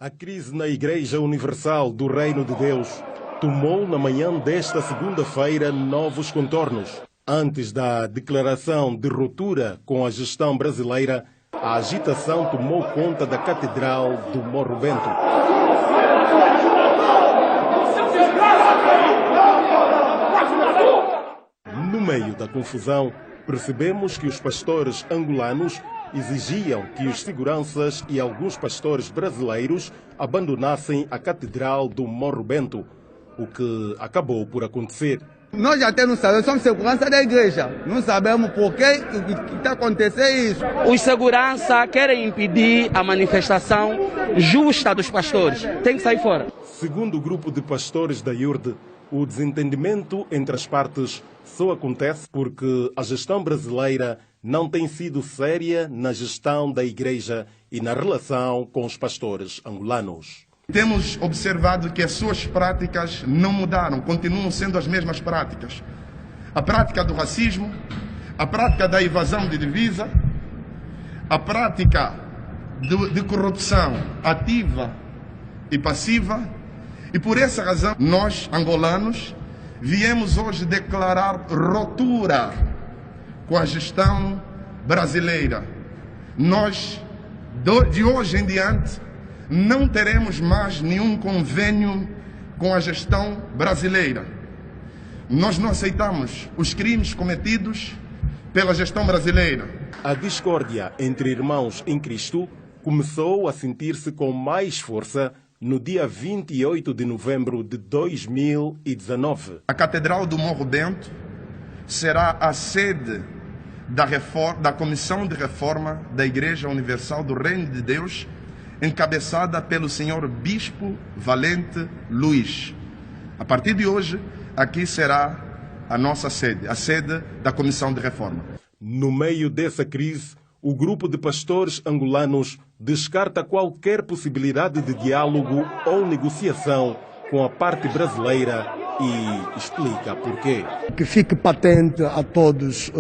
A crise na Igreja Universal do Reino de Deus tomou na manhã desta segunda-feira novos contornos. Antes da declaração de ruptura com a gestão brasileira, a agitação tomou conta da Catedral do Morro Bento. No meio da confusão, percebemos que os pastores angolanos exigiam que os seguranças e alguns pastores brasileiros abandonassem a Catedral do Morro Bento, o que acabou por acontecer. Nós até não sabemos, somos segurança da igreja. Não sabemos por que está acontecendo isso. Os segurança querem impedir a manifestação justa dos pastores. Tem que sair fora. Segundo o grupo de pastores da IURD, o desentendimento entre as partes só acontece porque a gestão brasileira não tem sido séria na gestão da igreja e na relação com os pastores angolanos. Temos observado que as suas práticas não mudaram, continuam sendo as mesmas práticas. A prática do racismo, a prática da evasão de divisa, a prática de corrupção ativa e passiva. E por essa razão, nós, angolanos, viemos hoje declarar ruptura com a gestão brasileira. Nós, de hoje em diante, não teremos mais nenhum convênio com a gestão brasileira. Nós não aceitamos os crimes cometidos pela gestão brasileira. A discórdia entre irmãos em Cristo começou a sentir-se com mais força no dia 28 de novembro de 2019. A Catedral do Morro Bento será a sede da Comissão de Reforma da Igreja Universal do Reino de Deus, encabeçada pelo senhor Bispo Valente Luiz. A partir de hoje, aqui será a nossa sede, a sede da Comissão de Reforma. No meio dessa crise, o grupo de pastores angolanos descarta qualquer possibilidade de diálogo ou negociação com a parte brasileira e explica porquê. Que fique patente a todos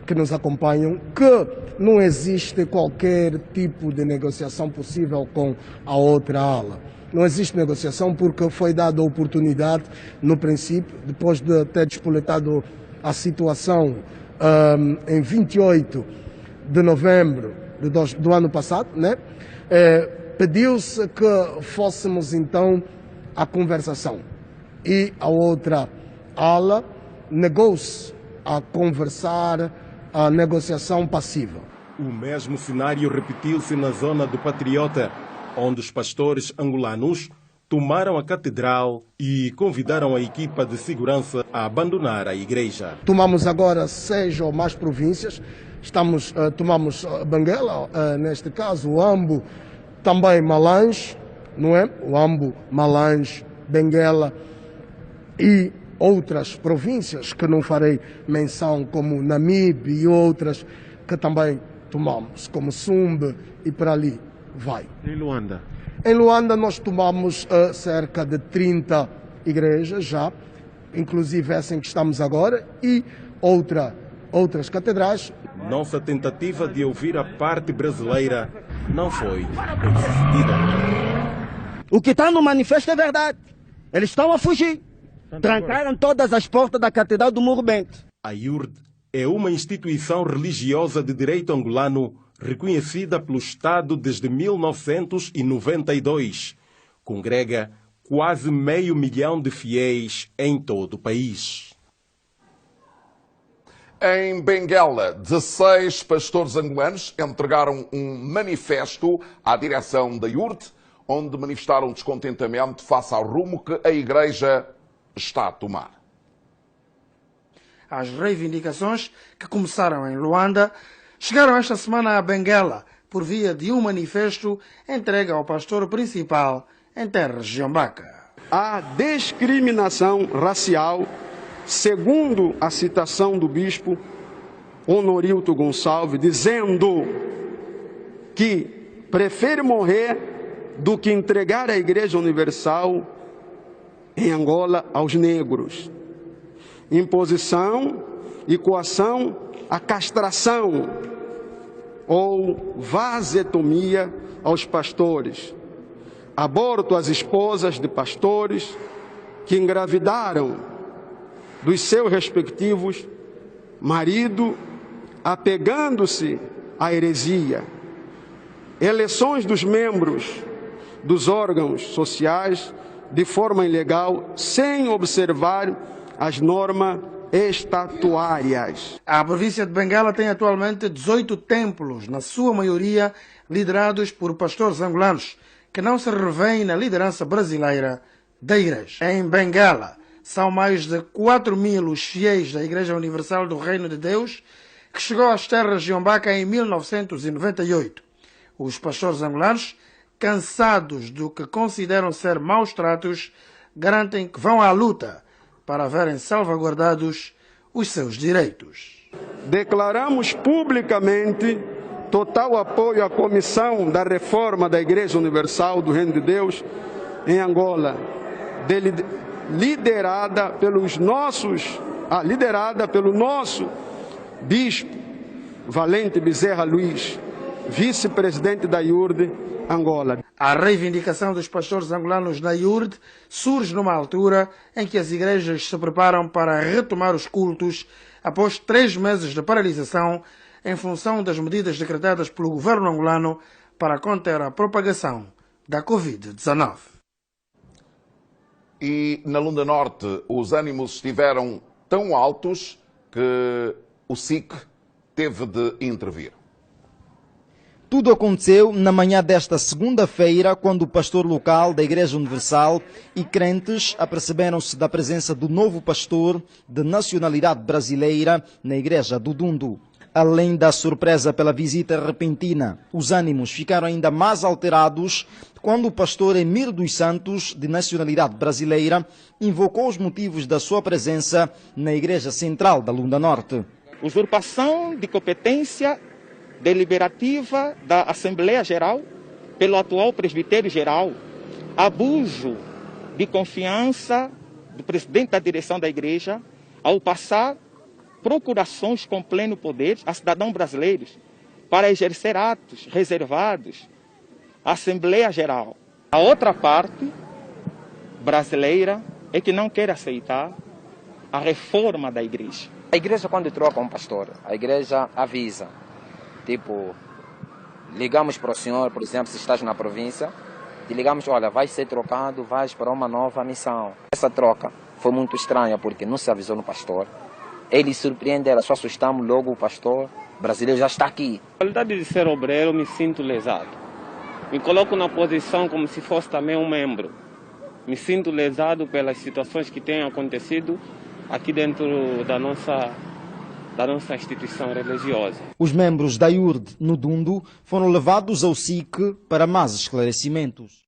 que nos acompanham que não existe qualquer tipo de negociação possível com a outra ala. Não existe negociação porque foi dada a oportunidade, no princípio, depois de ter despoletado a situação em 28 de novembro do ano passado, né? Pediu-se que fôssemos então à conversação e a outra ala negou-se a conversar, a negociação passiva. O mesmo cenário repetiu-se na zona do Patriota, onde os pastores angolanos tomaram a catedral e convidaram a equipa de segurança a abandonar a igreja. Tomamos agora 6 ou mais províncias. Tomamos Benguela, neste caso, o Ambo, também Malange, não é? O Ambo, Malange, Benguela e outras províncias que não farei menção, como Namibe e outras que também tomamos, como Sumbe e por ali vai. Em Luanda? Em Luanda nós tomamos cerca de 30 igrejas já, inclusive essa em que estamos agora, e outras catedrais. Nossa tentativa de ouvir a parte brasileira não foi bem sucedida. O que está no manifesto é verdade. Eles estão a fugir. Trancaram todas as portas da Catedral do Morro Bento. A IURD é uma instituição religiosa de direito angolano reconhecida pelo Estado desde 1992. Congrega quase 500 mil de fiéis em todo o país. Em Benguela, 16 pastores angolanos entregaram um manifesto à direção da IURD, onde manifestaram descontentamento face ao rumo que a Igreja está a tomar. As reivindicações que começaram em Luanda chegaram esta semana a Benguela por via de um manifesto entregue ao pastor principal em terras de Ambaca. A discriminação racial, segundo a citação do bispo Honorilto Gonçalves, dizendo que prefere morrer do que entregar a Igreja Universal em Angola aos negros. Imposição e coação à castração ou vasetomia aos pastores. aborto às esposas de pastores que engravidaram dos seus respectivos maridos, apegando-se à heresia, eleições dos membros dos órgãos sociais de forma ilegal, sem observar as normas estatuárias. A província de Benguela tem atualmente 18 templos, na sua maioria liderados por pastores angolanos, que não se revêem na liderança brasileira da Igreja. Em Benguela, são mais de 4.000 os fiéis da Igreja Universal do Reino de Deus, que chegou às terras de Ombaca em 1998. Os pastores angolanos, cansados do que consideram ser maus tratos, garantem que vão à luta para verem salvaguardados os seus direitos. Declaramos publicamente total apoio à Comissão da Reforma da Igreja Universal do Reino de Deus em Angola, liderada pelo nosso bispo Valente Bezerra Luiz, vice-presidente da IURD Angola. A reivindicação dos pastores angolanos na IURD surge numa altura em que as igrejas se preparam para retomar os cultos após 3 meses de paralisação em função das medidas decretadas pelo governo angolano para conter a propagação da Covid-19. E na Lunda Norte os ânimos estiveram tão altos que o SIC teve de intervir. Tudo aconteceu na manhã desta segunda-feira, quando o pastor local da Igreja Universal e crentes aperceberam-se da presença do novo pastor de nacionalidade brasileira na Igreja do Dundu. Além da surpresa pela visita repentina, os ânimos ficaram ainda mais alterados quando o pastor Emir dos Santos, de nacionalidade brasileira, invocou os motivos da sua presença na Igreja Central da Lunda Norte. Usurpação de competência deliberativa da Assembleia Geral pelo atual presbitério geral, abuso de confiança do presidente da direção da igreja ao passar procurações com pleno poder a cidadãos brasileiros para exercer atos reservados à Assembleia Geral. A outra parte brasileira é que não quer aceitar a reforma da igreja. A igreja, quando troca um pastor, a igreja avisa. Tipo, ligamos para o senhor, por exemplo, se estás na província, te ligamos, olha, vais ser trocado, vais para uma nova missão. Essa troca foi muito estranha, porque não se avisou no pastor. Ele surpreende, só assustamos logo o pastor brasileiro já está aqui. Na qualidade de ser obreiro, me sinto lesado. Me coloco na posição como se fosse também um membro. Me sinto lesado pelas situações que têm acontecido aqui dentro da nossa instituição religiosa. Os membros da IURD no Dundu foram levados ao SIC para mais esclarecimentos.